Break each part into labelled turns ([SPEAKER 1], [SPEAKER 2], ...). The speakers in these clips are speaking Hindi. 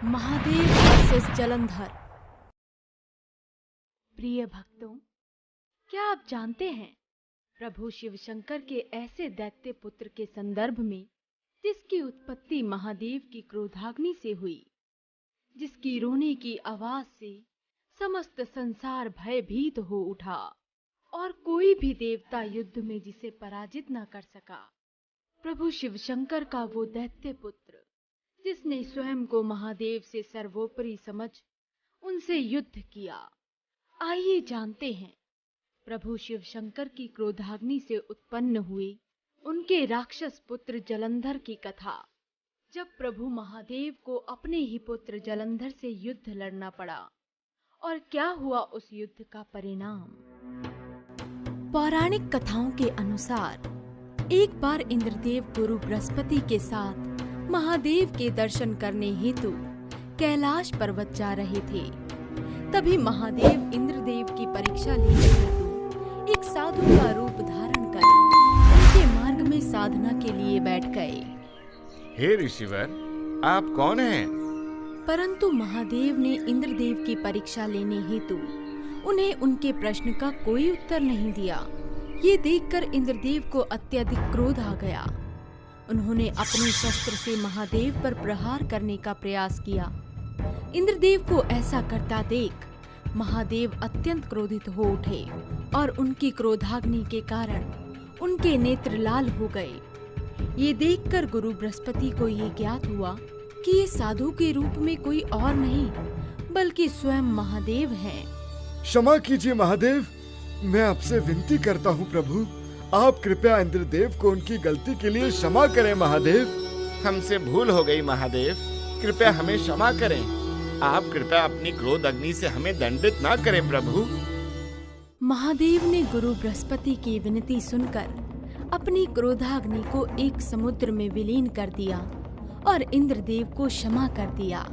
[SPEAKER 1] महादेव वर्सेस जलंधर। प्रिय भक्तों, क्या आप जानते हैं प्रभु शिव शंकर के ऐसे दैत्य पुत्र के संदर्भ में जिसकी उत्पत्ति महादेव की क्रोधाग्नि से हुई, जिसकी रोने की आवाज से समस्त संसार भयभीत हो उठा और कोई भी देवता युद्ध में जिसे पराजित न कर सका। प्रभु शिव शंकर का वो दैत्य पुत्र जिसने स्वयं को महादेव से सर्वोपरि समझ उनसे युद्ध किया। आइए जानते हैं प्रभु शिव शंकर की क्रोधाग्नि से उत्पन्न हुए उनके राक्षस पुत्र जलंधर की कथा। जब प्रभु महादेव को अपने ही पुत्र जलंधर से युद्ध लड़ना पड़ा और क्या हुआ उस युद्ध का परिणाम। पौराणिक कथाओं के अनुसार एक बार इंद्रदेव गुरु बृहस्पति के साथ महादेव के दर्शन करने हेतु कैलाश पर्वत जा रहे थे। तभी महादेव इंद्रदेव की परीक्षा लेने हेतु एक साधु का रूप धारण कर उनके मार्ग में साधना के लिए बैठ गए।
[SPEAKER 2] हे ऋषिवर, आप कौन हैं?
[SPEAKER 1] परंतु महादेव ने इंद्रदेव की परीक्षा लेने हेतु उन्हें उनके प्रश्न का कोई उत्तर नहीं दिया। ये देखकर इंद्रदेव को अत्यधिक क्रोध आ गया। उन्होंने अपने शस्त्र से महादेव पर प्रहार करने का प्रयास किया। इंद्रदेव को ऐसा करता देख महादेव अत्यंत क्रोधित हो उठे और उनकी क्रोधाग्नि के कारण उनके नेत्र लाल हो गए। ये देखकर गुरु बृहस्पति को ये ज्ञात हुआ कि ये साधु के रूप में कोई और नहीं बल्कि स्वयं महादेव हैं।
[SPEAKER 3] क्षमा कीजिए महादेव, मैं आपसे विनती करता हूँ प्रभु, आप कृपया इंद्रदेव को उनकी गलती के लिए क्षमा करें महादेव।
[SPEAKER 2] हमसे भूल हो गई महादेव, कृपया हमें क्षमा करें। आप कृपया अपनी क्रोध अग्नि से हमें दंडित ना करें प्रभु।
[SPEAKER 1] महादेव ने गुरु बृहस्पति की विनती सुनकर अपनी क्रोधाग्नि को एक समुद्र में विलीन कर दिया और इंद्रदेव को क्षमा कर दिया।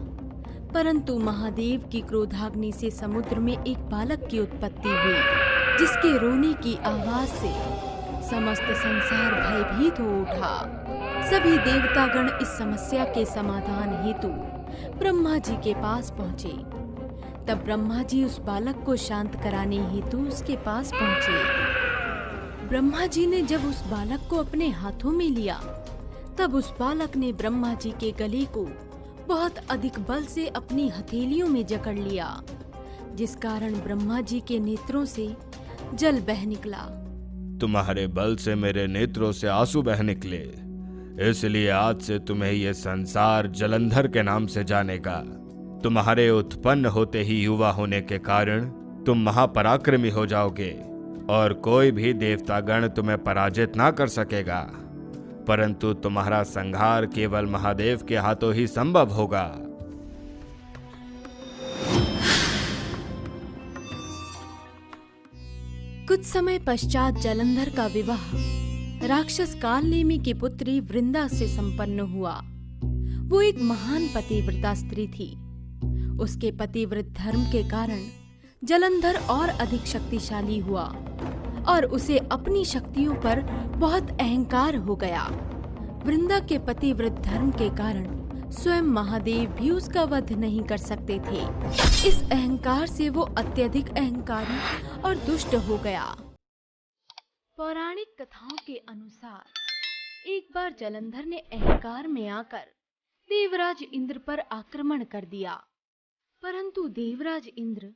[SPEAKER 1] परंतु महादेव की क्रोधाग्नि से समुद्र में एक बालक की उत्पत्ति हुई, जिसके रोने की आवाज से समस्त संसार भयभीत हो उठा। सभी देवतागण इस समस्या के समाधान हेतु ब्रह्मा जी के पास पहुँचे। तब ब्रह्मा जी उस बालक को शांत कराने हेतु उसके पास पहुँचे। ब्रह्मा जी ने जब उस बालक को अपने हाथों में लिया, तब उस बालक ने ब्रह्मा जी के गले को बहुत अधिक बल से अपनी हथेलियों में जकड़ लिया, जिस कारण ब्रह्मा जी के नेत्रों से जल बह निकला।
[SPEAKER 2] तुम्हारे बल से मेरे नेत्रों से आंसू बह निकले, इसलिए आज से तुम्हें ये संसार जलंधर के नाम से जानेगा। तुम्हारे उत्पन्न होते ही युवा होने के कारण तुम महापराक्रमी हो जाओगे और कोई भी देवतागण तुम्हें पराजित ना कर सकेगा, परंतु तुम्हारा संहार केवल महादेव के हाथों ही संभव होगा।
[SPEAKER 1] कुछ समय पश्चात जलंधर का विवाह राक्षस कालनेमी की पुत्री वृंदा से संपन्न हुआ। वो एक महान पतिव्रता स्त्री थी। उसके पतिव्रत धर्म के कारण जलंधर और अधिक शक्तिशाली हुआ और उसे अपनी शक्तियों पर बहुत अहंकार हो गया। वृंदा के पतिव्रत धर्म के कारण स्वयं महादेव भी उसका वध नहीं कर सकते थे। इस अहंकार से वो अत्यधिक अहंकारी और दुष्ट हो गया। पौराणिक कथाओं के अनुसार एक बार जलंधर ने अहंकार में आकर देवराज इंद्र पर आक्रमण कर दिया, परंतु देवराज इंद्र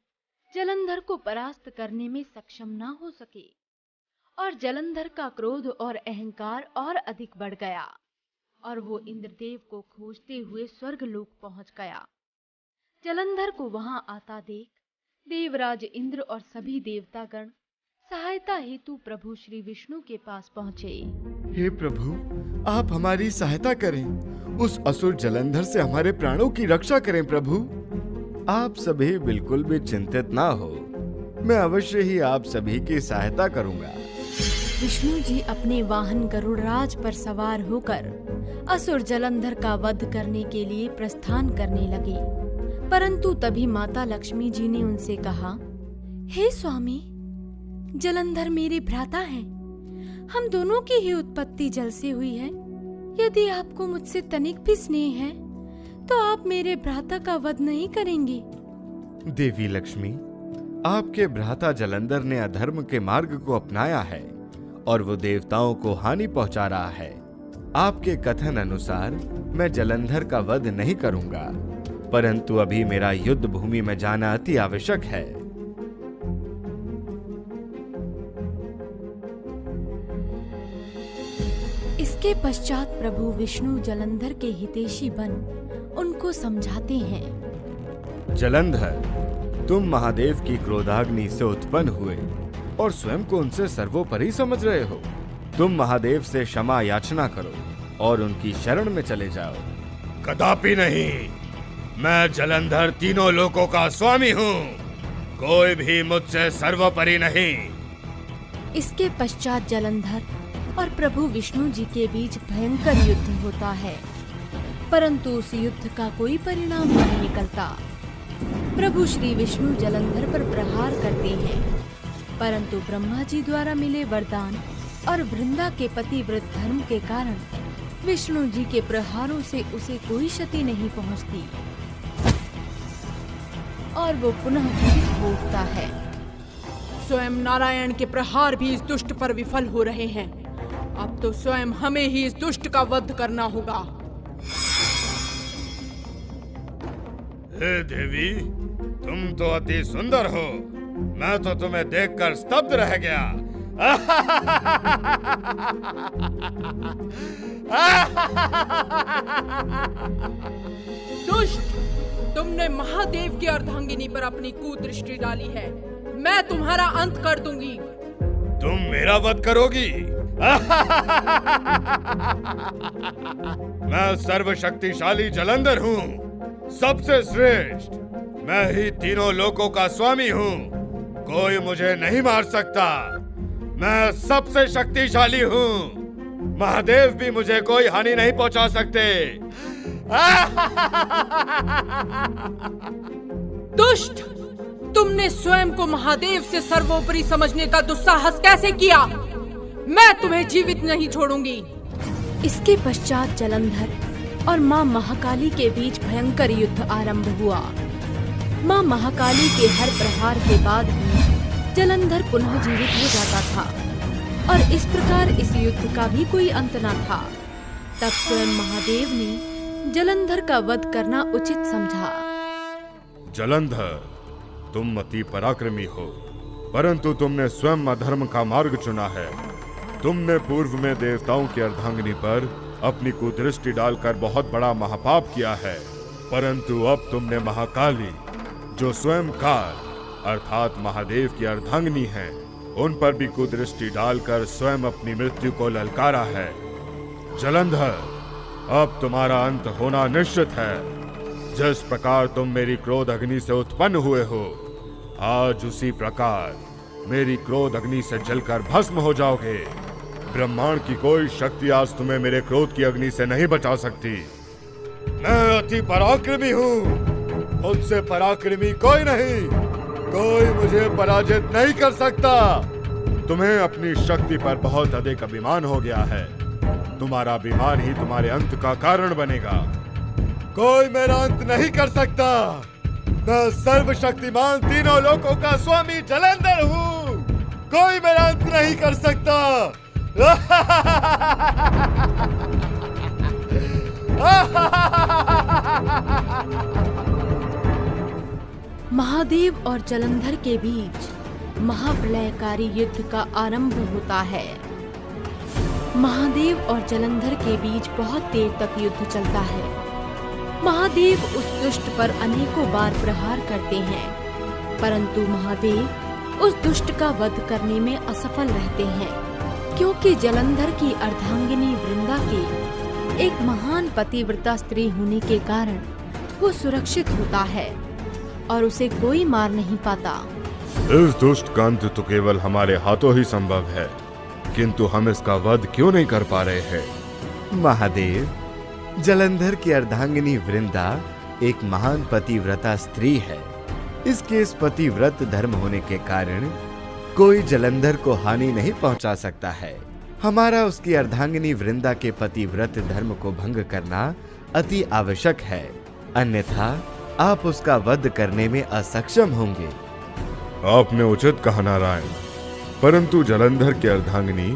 [SPEAKER 1] जलंधर को परास्त करने में सक्षम न हो सके और जलंधर का क्रोध और अहंकार और अधिक बढ़ गया और वो इंद्रदेव को खोजते हुए स्वर्गलोक पहुंच गया। जलंधर को वहां आता देख देवराज इंद्र और सभी देवतागण सहायता हेतु प्रभु श्री विष्णु के पास पहुंचे।
[SPEAKER 3] हे प्रभु, आप हमारी सहायता करें, उस असुर जलंधर से हमारे प्राणों की रक्षा करें प्रभु।
[SPEAKER 2] आप सभी बिल्कुल भी चिंतित ना हो, मैं अवश्य ही आप सभी की सहायता करूंगा।
[SPEAKER 1] विष्णु जी अपने वाहन गरुड़राज पर सवार होकर असुर जलंधर का वध करने के लिए प्रस्थान करने लगे। परंतु तभी माता लक्ष्मी जी ने उनसे कहा, हे स्वामी, जलंधर मेरे भ्राता हैं। हम दोनों की ही उत्पत्ति जल से हुई है। यदि आपको मुझसे तनिक भी स्नेह है तो आप मेरे भ्राता का वध नहीं करेंगे।
[SPEAKER 2] देवी लक्ष्मी, आपके भ्राता जलंधर ने अधर्म के मार्ग को अपनाया है और वो देवताओं को हानि पहुंचा रहा है। आपके कथन अनुसार मैं जलंधर का वध नहीं करूंगा, परंतु अभी मेरा युद्ध भूमि में जाना अति आवश्यक है।
[SPEAKER 1] इसके पश्चात प्रभु विष्णु जलंधर के हितैषी बन उनको समझाते हैं।
[SPEAKER 2] जलंधर, तुम महादेव की क्रोधाग्नि से उत्पन्न हुए और स्वयं को उनसे सर्वोपरि समझ रहे हो। तुम महादेव से क्षमा याचना करो और उनकी शरण में चले जाओ। कदापि नहीं, मैं जलंधर तीनों लोकों का स्वामी हूँ, कोई भी मुझसे सर्वोपरि नहीं।
[SPEAKER 1] इसके पश्चात जलंधर और प्रभु विष्णु जी के बीच भयंकर युद्ध होता है, परंतु उस युद्ध का कोई परिणाम नहीं निकलता। प्रभु श्री विष्णु जलंधर पर प्रहार करते हैं, परंतु ब्रह्मा जी द्वारा मिले वरदान और वृंदा के पतिव्रत धर्म के कारण विष्णु जी के प्रहारों से उसे कोई क्षति नहीं पहुंचती और वो पुनः जीवित हो उठता है।
[SPEAKER 4] स्वयं नारायण के प्रहार भी इस दुष्ट पर विफल हो रहे हैं। अब तो स्वयं हमें ही इस दुष्ट का वध करना होगा।
[SPEAKER 2] हे देवी, तुम तो अति सुंदर हो। मैं तो तुम्हें देखकर स्तब्ध रह गया।
[SPEAKER 4] दुष्ट, तुमने महादेव की अर्धांगिनी पर अपनी कुदृष्टि डाली है। मैं तुम्हारा अंत कर दूंगी।
[SPEAKER 2] तुम मेरा वध करोगी? मैं सर्वशक्तिशाली जलंधर हूँ, सबसे श्रेष्ठ। मैं ही तीनों लोकों का स्वामी हूँ, कोई मुझे नहीं मार सकता। मैं सबसे शक्तिशाली हूँ, महादेव भी मुझे कोई हानि नहीं पहुँचा सकते।
[SPEAKER 4] दुष्ट, तुमने स्वयं को महादेव से सर्वोपरि समझने का दुस्साहस कैसे किया? मैं तुम्हें जीवित नहीं छोड़ूंगी।
[SPEAKER 1] इसके पश्चात जलंधर और माँ महाकाली के बीच भयंकर युद्ध आरंभ हुआ। माँ महाकाली के हर प्रहार के बाद भी जलंधर पुनः जीवित हो जाता था और इस प्रकार इस युद्ध का भी कोई अंत न था। तब स्वयं महादेव ने जलंधर का वध करना उचित समझा।
[SPEAKER 2] जलंधर, तुम अति पराक्रमी हो, परंतु तुमने स्वयं अधर्म का मार्ग चुना है। तुमने पूर्व में देवताओं की अर्धांगिनी पर अपनी कुदृष्टि डालकर बहुत बड़ा महापाप किया है, परंतु अब तुमने महाकाली, जो स्वयं काल अर्थात महादेव की अर्धांगिनी है, उन पर भी कुदृष्टि डालकर स्वयं अपनी मृत्यु को ललकारा है। जलंधर, अब तुम्हारा अंत होना निश्चित है। जिस प्रकार तुम मेरी क्रोध अग्नि से उत्पन्न हुए हो, आज उसी प्रकार मेरी क्रोध अग्नि से जलकर भस्म हो जाओगे। ब्रह्मांड की कोई शक्ति आज तुम्हें मेरे क्रोध की अग्नि से नहीं बचा सकती। मैं अति पराक्रमी हूँ, मुझसे पराक्रमी कोई नहीं, कोई मुझे पराजित नहीं कर सकता। तुम्हें अपनी शक्ति पर बहुत अधिक अभिमान हो गया है। तुम्हारा अभिमान ही तुम्हारे अंत का कारण बनेगा। कोई मेरा अंत नहीं कर सकता। मैं सर्वशक्तिमान तीनों लोकों का स्वामी जलंधर हूँ, कोई मेरा अंत नहीं कर सकता।
[SPEAKER 1] महादेव और जलंधर के बीच महाप्रलयकारी युद्ध का आरंभ होता है। महादेव और जलंधर के बीच बहुत देर तक युद्ध चलता है। महादेव उस दुष्ट पर अनेकों बार प्रहार करते हैं, परंतु महादेव उस दुष्ट का वध करने में असफल रहते हैं, क्योंकि जलंधर की अर्धांगिनी वृंदा के एक महान पतिव्रता स्त्री होने के कारण वो सुरक्षित होता है और उसे कोई मार नहीं पाता।
[SPEAKER 2] इस दुष्ट का अंत तो केवल हमारे हाथों ही संभव है, किंतु हम इसका वध क्यों नहीं कर पा रहे हैं? महादेव, जलंधर की अर्धांगिनी वृंदा एक महान पतिव्रता स्त्री है। इसके इस पतिव्रत धर्म होने के कारण कोई जलंधर को हानि नहीं पहुंचा सकता है। हमारा उसकी अर्धांगिनी वृंदा के पतिव्रत धर्म को भंग करना अति आवश्यक है।
[SPEAKER 5] अन्यथा आप उसका वध करने में असक्षम होंगे।
[SPEAKER 3] आपने उचित कहा नारायण, परंतु जलंधर की अर्धांगिनी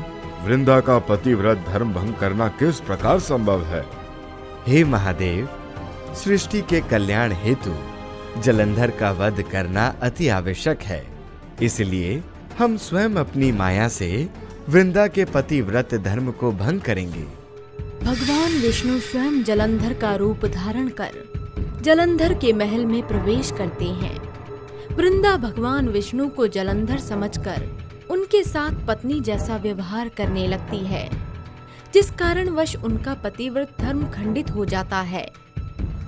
[SPEAKER 3] वृंदा का पतिव्रत धर्म भंग करना किस प्रकार संभव है?
[SPEAKER 5] हे महादेव, सृष्टि के कल्याण हेतु जलंधर का वध करना अति आवश्यक है। इसलिए हम स्वयं अपनी माया से वृंदा के पतिव्रत धर्म को भंग करेंगे।
[SPEAKER 1] भगवान विष्णु स्वयं जलंधर का रूप धारण कर जलंधर के महल में प्रवेश करते हैं। वृंदा भगवान विष्णु को जलंधर समझकर उनके साथ पत्नी जैसा व्यवहार करने लगती है, जिस कारणवश उनका पतिव्रत धर्म खंडित हो जाता है।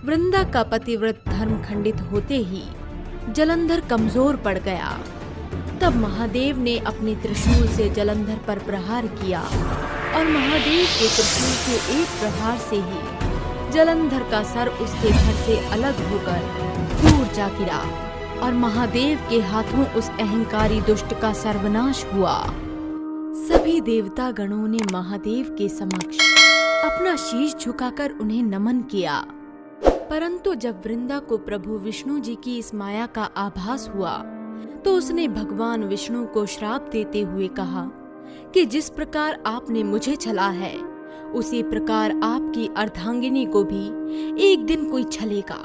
[SPEAKER 1] वृंदा का पतिव्रत धर्म खंडित होते ही जलंधर कमजोर पड़ गया। तब महादेव ने अपने त्रिशूल से जलंधर पर प्रहार किया और महादेव के त्रिशूल के एक प्रहार से ही जलंधर का सर उसके धड़ से अलग होकर दूर जा गिरा और महादेव के हाथों उस अहंकारी दुष्ट का सर्वनाश हुआ। सभी देवता गणों ने महादेव के समक्ष अपना शीश झुकाकर उन्हें नमन किया। परंतु जब वृंदा को प्रभु विष्णु जी की इस माया का आभास हुआ तो उसने भगवान विष्णु को श्राप देते हुए कहा कि जिस प्रकार आपने मुझे छला है, उसी प्रकार आपकी अर्धांगिनी को भी एक दिन कोई छलेगा।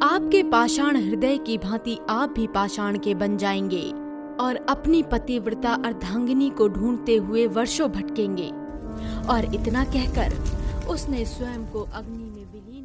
[SPEAKER 1] आपके पाषाण हृदय की भांति आप भी पाषाण के बन जाएंगे और अपनी पतिव्रता अर्धांगिनी को ढूंढते हुए वर्षों भटकेंगे। और इतना कहकर उसने स्वयं को अग्नि में विलीन